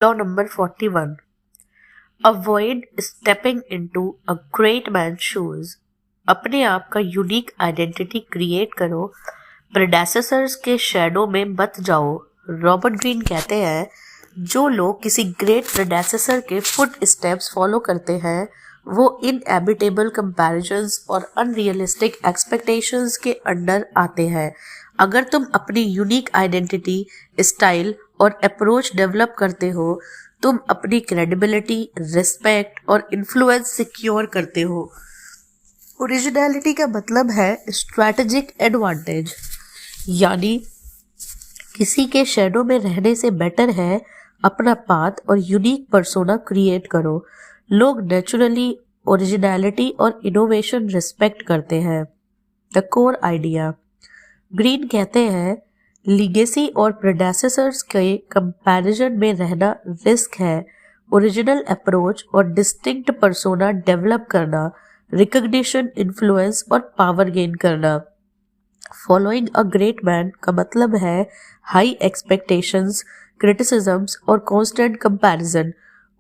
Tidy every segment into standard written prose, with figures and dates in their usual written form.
Law number 41. Avoid stepping into a great man's shoes. अपने आप का यूनिक आइडेंटिटी क्रिएट करो, प्रेडेसेसर्स के शैडो में मत जाओ। रॉबर्ट ग्रीन कहते हैं, जो लोग किसी ग्रेट प्रेडेसेसर के फुट स्टेप्स फॉलो करते हैं वो इनएबिटेबल कंपैरिजंस और अनरियलिस्टिक एक्सपेक्टेशंस के अंडर आते हैं। अगर तुम अपनी यूनिक आइडेंटिटी, स्टाइल और अप्रोच डेवलप करते हो, तुम अपनी क्रेडिबिलिटी, रिस्पेक्ट और इन्फ्लुएंस सिक्योर करते हो। ओरिजिनलिटी का मतलब है स्ट्रैटेजिक एडवांटेज, यानी किसी के शैडो में रहने से बेटर है अपना पाथ और यूनिक पर्सोना क्रिएट करो। लोग नेचुरली ओरिजिनलिटी और इनोवेशन रिस्पेक्ट करते हैं। The core idea. ग्रीन कहते हैं, लीगेसी और प्रेडेसेसर्स के कंपैरिजन में रहना रिस्क है। ओरिजिनल अप्रोच और डिस्टिंक्ट पर्सोना डेवलप करना, रिकग्निशन, इन्फ्लुएंस और पावर गेन करना। फॉलोइंग अ ग्रेट मैन का मतलब है हाई एक्सपेक्टेशंस, क्रिटिसिज्म्स और कांस्टेंट कंपैरिजन।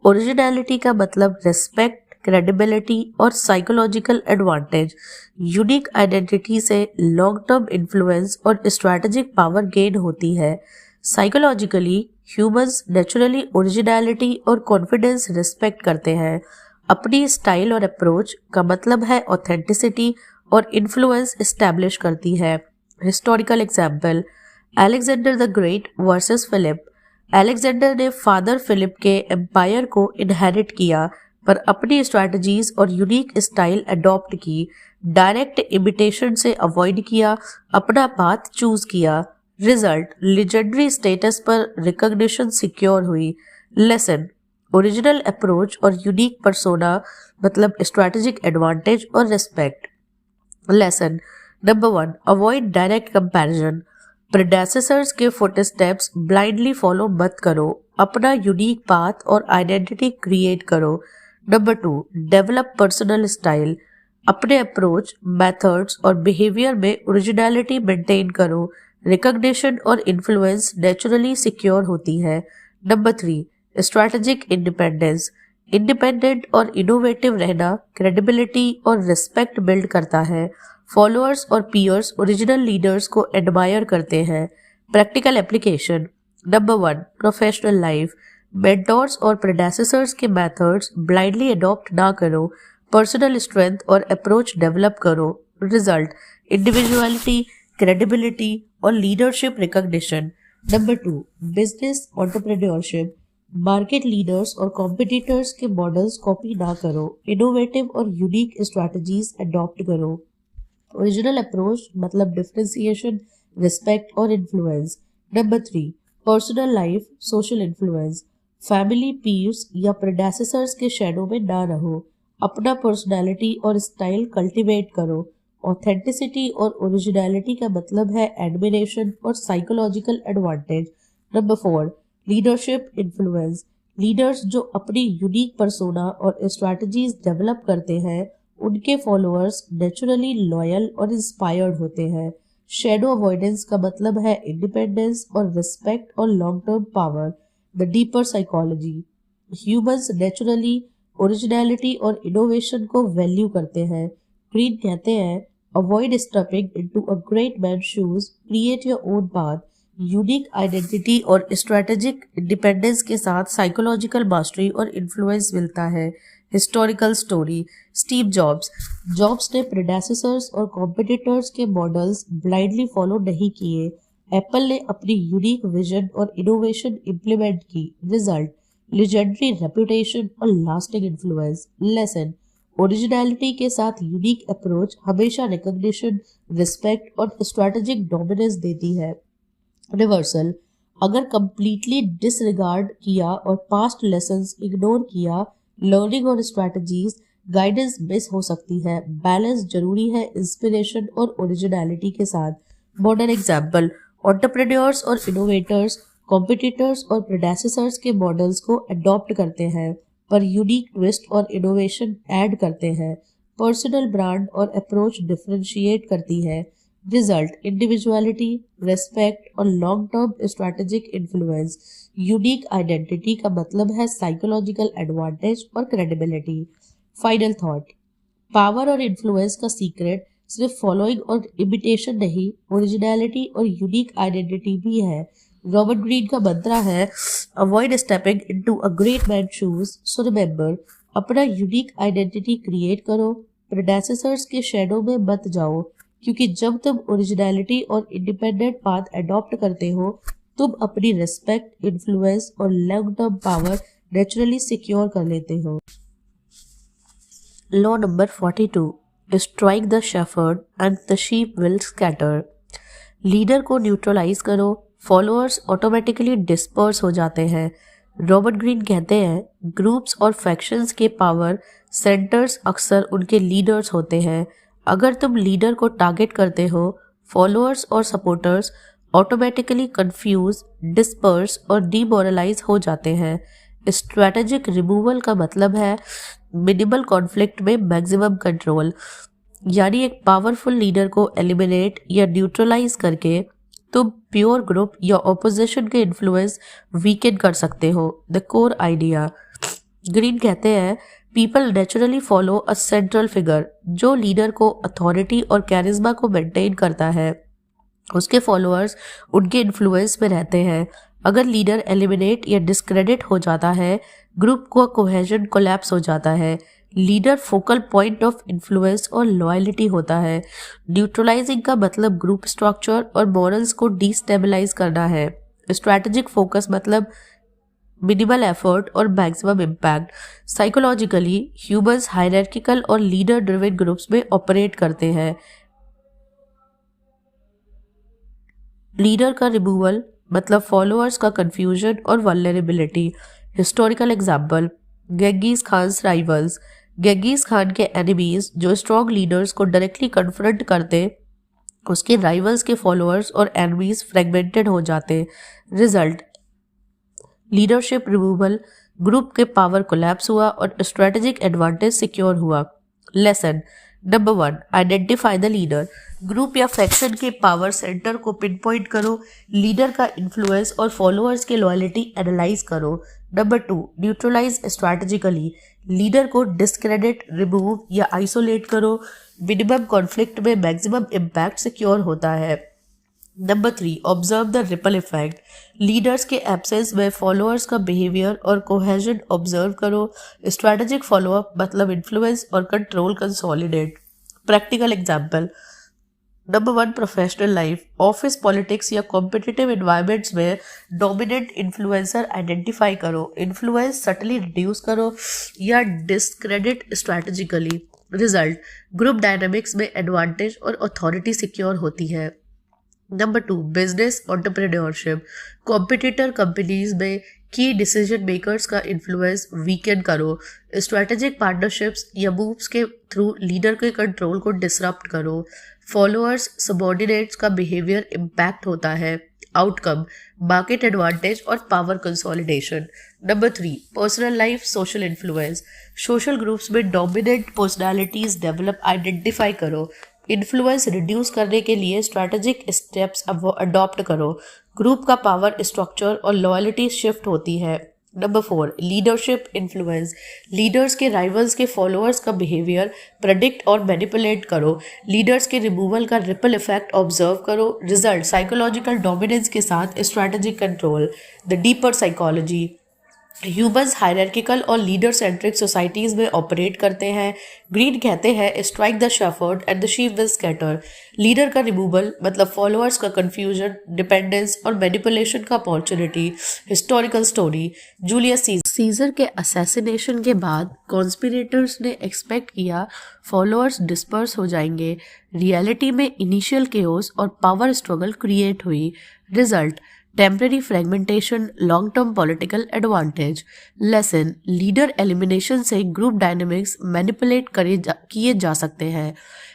ओरिजिनलिटी का मतलब रिस्पेक्ट, क्रेडिबिलिटी और साइकोलॉजिकल एडवांटेज। यूनिक आइडेंटिटी से लॉन्ग टर्म इन्फ्लुएंस और स्ट्रैटेजिक पावर गेन होती है। साइकोलॉजिकली ह्यूमंस नेचुरली ओरिजिनलिटी और कॉन्फिडेंस रिस्पेक्ट करते हैं। अपनी स्टाइल और अप्रोच का मतलब है ऑथेंटिसिटी और इन्फ्लुएंस एस्टैब्लिश करती है। Historical example, Alexander the great versus Philip. Alexander ने फादर फिलिप के एम्पायर को इनहेरिट किया पर अपनी स्ट्रैटेजीज और यूनिक स्टाइल अडॉप्ट की। डायरेक्ट इमिटेशन से अवॉइड किया, अपना पाथ चूज किया। रिजल्ट, लेजेंडरी स्टेटस पर रिकॉग्निशन सिक्योर हुई। लेसन, ओरिजिनल अप्रोच और यूनिक पर्सोना मतलब स्ट्रैटेजिक एडवांटेज और respect. Lesson number 1, avoid direct comparison. Predecessors के फुटस्टेप्स ब्लाइंडली फॉलो मत करो, अपना यूनिक पाथ और आइडेंटिटी क्रिएट करो। Number 2, develop personal style. अपने अप्रोच, मेथड्स और बिहेवियर में ओरिजिनलिटी मेंटेन करो। रिकॉग्निशन और इन्फ्लुएंस नेचुरली सिक्योर होती है। Number 3, strategic independence. इंडिपेंडेंट और इनोवेटिव रहना क्रेडिबिलिटी और रिस्पेक्ट बिल्ड करता है। फॉलोअर्स और पीयर्स ओरिजिनल लीडर्स को एडमायर करते हैं। Practical application. Number 1, professional life. Mentors और प्रेडेसेसर्स के मेथड्स ब्लाइंडली अडॉप्ट ना करो, पर्सनल स्ट्रेंथ और अप्रोच डेवलप करो। रिजल्ट, इंडिविजुअलिटी, क्रेडिबिलिटी और leadership recognition. Number 2, business entrepreneurship. Market leaders और कॉम्पिटिटर्स के मॉडल्स कॉपी ना करो, इनोवेटिव और यूनिक स्ट्रैटेजीज अडॉप्ट करो। ओरिजिनल अप्रोच मतलब डिफरेंशिएशन, रिस्पेक्ट और influence. Number 3, personal life, social influence. Family, peers या प्रेडेसेसर्स के शैडो में ना रहो, अपना पर्सनालिटी और स्टाइल कल्टीवेट करो। ऑथेंटिसिटी और ओरिजिनलिटी का मतलब है एडमिरेशन और psychological advantage. Number 4, leadership influence. Leaders जो अपनी यूनिक पर्सोना और स्ट्रैटेजीज डेवलप करते हैं, उनके फॉलोअर्स नेचुरली लॉयल और इंस्पायर्ड होते हैं। शेडो अवॉइडेंस का मतलब है इंडिपेंडेंस और रिस्पेक्ट और long term power. The deeper psychology, humans naturally originality और इनोवेशन को वैल्यू करते हैं। ग्रीन कहते हैं, avoid stepping into a great man shoes, create your own path. Unique identity और स्ट्रैटेजिक इंडिपेंडेंस के साथ साइकोलॉजिकल मास्टरी और इन्फ्लुएंस मिलता है। हिस्टोरिकल स्टोरी, स्टीव जॉब्स ने प्रेडेसेसर्स और कॉम्पिटिटर्स के मॉडल्स ब्लाइंडली फॉलो नहीं किए। एप्पल ने अपनी यूनिक विजन और इनोवेशन इंप्लीमेंट की। रिजल्ट, लेजेंडरी रेपुटेशन और लास्टिंग इन्फ्लुएंस। लेसन, ओरिजिनलिटी के साथ यूनिक अप्रोच हमेशा रिकॉग्निशन, रिस्पेक्ट और स्ट्रैटेजिक डोमिनेंस देती है। रिवर्सल, अगर कंप्लीटली डिसरिगार्ड किया और पास्ट लेसन्स इग्नोर किया, लर्निंग और स्ट्रैटेजीज गाइडेंस मिस हो सकती है। बैलेंस जरूरी है इंस्पिरेशन और ओरिजिनलिटी के साथ। मॉडर्न एग्जाम्पल, एंटरप्रेन्योर्स और इनोवेटर्स कॉम्पिटिटर्स और प्रेडेसेसर्स के मॉडल्स को अडॉप्ट करते हैं पर यूनिक ट्विस्ट और इनोवेशन ऐड करते हैं। पर्सनल ब्रांड और अप्रोच डिफरेंशिएट करती है। रिजल्ट इंडिविजुअलिटी, रेस्पेक्ट और long term strategic influence. Unique identity का मतलब है साइकोलॉजिकल एडवांटेज और क्रेडिबिलिटी। फाइनल थॉट, पावर और इन्फ्लुएंस का सीक्रेट सिर्फ फॉलोइंग और इमिटेशन नहीं, ओरिजिनलिटी और यूनिक आइडेंटिटी भी है। रॉबर्ट ग्रीन का मंत्र है avoid stepping into a great man shoes, so remember, अपना यूनिक आइडेंटिटी क्रिएट करो, प्रेडेसेसर्स के शैडो में मत जाओ, क्योंकि जब तुम ओरिजिनलिटी और इंडिपेंडेंट पाथ अडॉप्ट करते हो तुम अपनी रिस्पेक्ट, इन्फ्लुएंस और long term power naturally secure कर लेते हो। Law number 42, strike the shepherd and the sheep will scatter. Leader को न्यूट्रलाइज करो, फॉलोअर्स ऑटोमेटिकली डिस्पर्स हो जाते हैं। रॉबर्ट ग्रीन कहते हैं ग्रुप्स और फैक्शंस के पावर सेंटर्स अक्सर उनके लीडर्स होते हैं। अगर तुम लीडर को टारगेट करते हो, फॉलोअर्स और सपोर्टर्स ऑटोमेटिकली कंफ्यूज, डिस्पर्स और डिमोरलाइज हो जाते हैं। स्ट्रैटेजिक रिमूवल का मतलब है मिनिमल कॉन्फ्लिक्ट में मैक्सिमम कंट्रोल, यानी एक पावरफुल लीडर को एलिमिनेट या न्यूट्रलाइज करके तुम प्योर ग्रुप या ऑपोजिशन के इन्फ्लुएंस वीकेन कर सकते हो। द कोर आइडिया, ग्रीन कहते हैं people naturally follow a central figure. जो लीडर को अथॉरिटी और कैरिज्मा को मेंटेन करता है उसके फॉलोअर्स उनके इन्फ्लुएंस में रहते हैं। अगर लीडर एलिमिनेट या डिस्क्रेडिट हो जाता है ग्रुप का कोहेजन कोलैप्स हो जाता है। Leader focal point of influence और लॉयल्टी होता है। न्यूट्रलाइजिंग का मतलब ग्रुप स्ट्रक्चर और मॉरल्स को डिस्टेबलाइज करना है। स्ट्रैटेजिक फोकस मतलब मिनिमल एफर्ट और maximum impact. Psychologically humans hierarchical और लीडर ड्रिवन ग्रुप्स में ऑपरेट करते हैं। लीडर का रिमूवल मतलब फॉलोअर्स का कंफ्यूजन और vulnerability. Historical example, Genghis Khan's rivals. Genghis Khan के एनिमीज जो स्ट्रॉन्ग लीडर्स को डायरेक्टली कन्फ्रंट करते, उसके राइवल्स के फॉलोअर्स और एनिमीज फ्रेगमेंटेड हो जाते। रिजल्ट लीडरशिप रिमूवल, ग्रुप के पावर कोलैप्स हुआ और स्ट्रेटेजिक एडवांटेज सिक्योर हुआ। Lesson number 1, identify the leader. Group या फैक्शन के पावर सेंटर को पिन पॉइंट करो, लीडर का इन्फ्लुएंस और फॉलोअर्स के लॉयल्टी एनालाइज करो। Number 2, neutralise strategically. लीडर को डिस्क्रेडिट, रिमूव या आइसोलेट करो, मिनिमम कॉन्फ्लिक्ट में मैक्सिमम इम्पैक्ट सिक्योर होता है। Number 3, observe the ripple effect. Leaders के एब्सेंस में फॉलोअर्स का बिहेवियर और कोहेजन ऑब्जर्व करो। स्ट्रैटेजिक फॉलोअप मतलब इन्फ्लुएंस और control consolidate. Practical example, number 1, professional life. Office politics या कॉम्पिटिटिव इन्वायरमेंट्स में डोमिनेंट इन्फ्लुएंसर आइडेंटिफाई करो, इन्फ्लुएंस सटली रिड्यूस करो या discredit strategically. Result group dynamics में एडवांटेज और अथॉरिटी सिक्योर होती है। Number 2, business entrepreneurship. Competitor companies में की डिसीजन मेकर्स का इन्फ्लुएंस वीकेंड करो, स्ट्रैटेजिक पार्टनरशिप्स या मूव्स के थ्रू लीडर के कंट्रोल को डिसरप्ट करो। फॉलोअर्स सबॉर्डिनेट्स का बिहेवियर इम्पैक्ट होता है। आउटकम मार्केट एडवांटेज और power consolidation. Number 3, personal life social influence. Social groups में डोमिनेंट पर्सनालिटीज डेवलप आइडेंटिफाई करो, इन्फ्लुएंस रिड्यूस करने के लिए स्ट्रैटेजिक स्टेप्स अडॉप्ट करो। ग्रुप का पावर स्ट्रक्चर और लॉयल्टी शिफ्ट होती है। Number 4, leadership influence. लीडर्स के राइवल्स के फॉलोअर्स का बिहेवियर प्रेडिक्ट और मैनिपुलेट करो, लीडर्स के रिमूवल का रिपल इफेक्ट ऑब्जर्व करो। रिजल्ट साइकोलॉजिकल डोमिनेंस के साथ strategic control. The deeper psychology, humans hierarchical और लीडर सेंट्रिक सोसाइटीज में ऑपरेट करते हैं। ग्रीन कहते हैं strike the shepherd and the sheep will scatter. Leader का रिमूवल मतलब फॉलोअर्स का कंफ्यूजन, डिपेंडेंस और मैनिपुलेशन का opportunity. Historical story, Julius Caesar के असैसिनेशन के बाद कॉन्स्पिरेटर्स ने एक्सपेक्ट किया फॉलोअर्स डिस्पर्स हो जाएंगे। रियलिटी में इनिशियल केओस और पावर स्ट्रगल क्रिएट हुई। Result temporary fragmentation, long term political advantage. Lesson leader elimination से ग्रुप डायनेमिक्स मैनिपुलेट किए जा सकते हैं।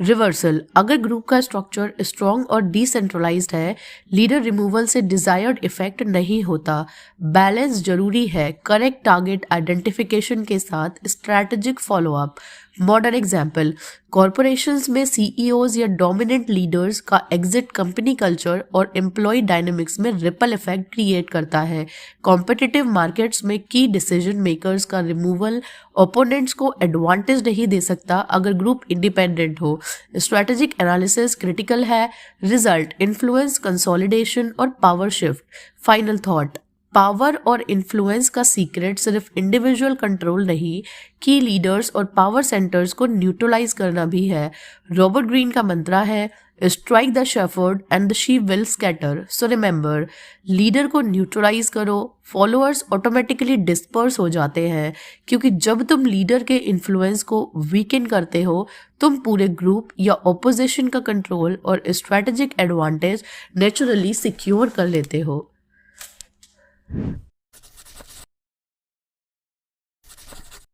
रिवर्सल अगर ग्रुप का स्ट्रक्चर स्ट्रॉन्ग और डिसेंट्रलाइज्ड है लीडर रिमूवल से डिजायर्ड इफेक्ट नहीं होता। बैलेंस जरूरी है, करेक्ट टारगेट आइडेंटिफिकेशन के साथ strategic follow up. Modern example, corporations में सीईओज या डोमिनेंट लीडर्स का एग्जिट कंपनी कल्चर और एम्प्लॉय डायनेमिक्स में रिपल इफेक्ट क्रिएट करता है। कॉम्पिटिटिव मार्केट्स में की डिसीजन मेकर्स का रिमूवल ओपोनेंट्स को एडवांटेज नहीं दे सकता अगर ग्रुप इंडिपेंडेंट हो। स्ट्रेटेजिक एनालिसिस क्रिटिकल है। रिजल्ट, इन्फ्लुएंस, कंसोलिडेशन और power shift. Final thought, power और इन्फ्लुएंस का सीक्रेट सिर्फ इंडिविजुअल कंट्रोल नहीं, की लीडर्स और पावर सेंटर्स को न्यूट्रलाइज करना भी है। रॉबर्ट ग्रीन का मंत्रा है, strike the shepherd and the sheep will scatter. So remember, leader को न्यूट्रलाइज करो, फॉलोअर्स ऑटोमेटिकली डिस्पर्स हो जाते हैं, क्योंकि जब तुम लीडर के इन्फ्लुएंस को वीकन करते हो, तुम पूरे ग्रुप या ऑपोजिशन का कंट्रोल और स्ट्रेटेजिक एडवांटेज नेचुरली सिक्योर कर लेते हो।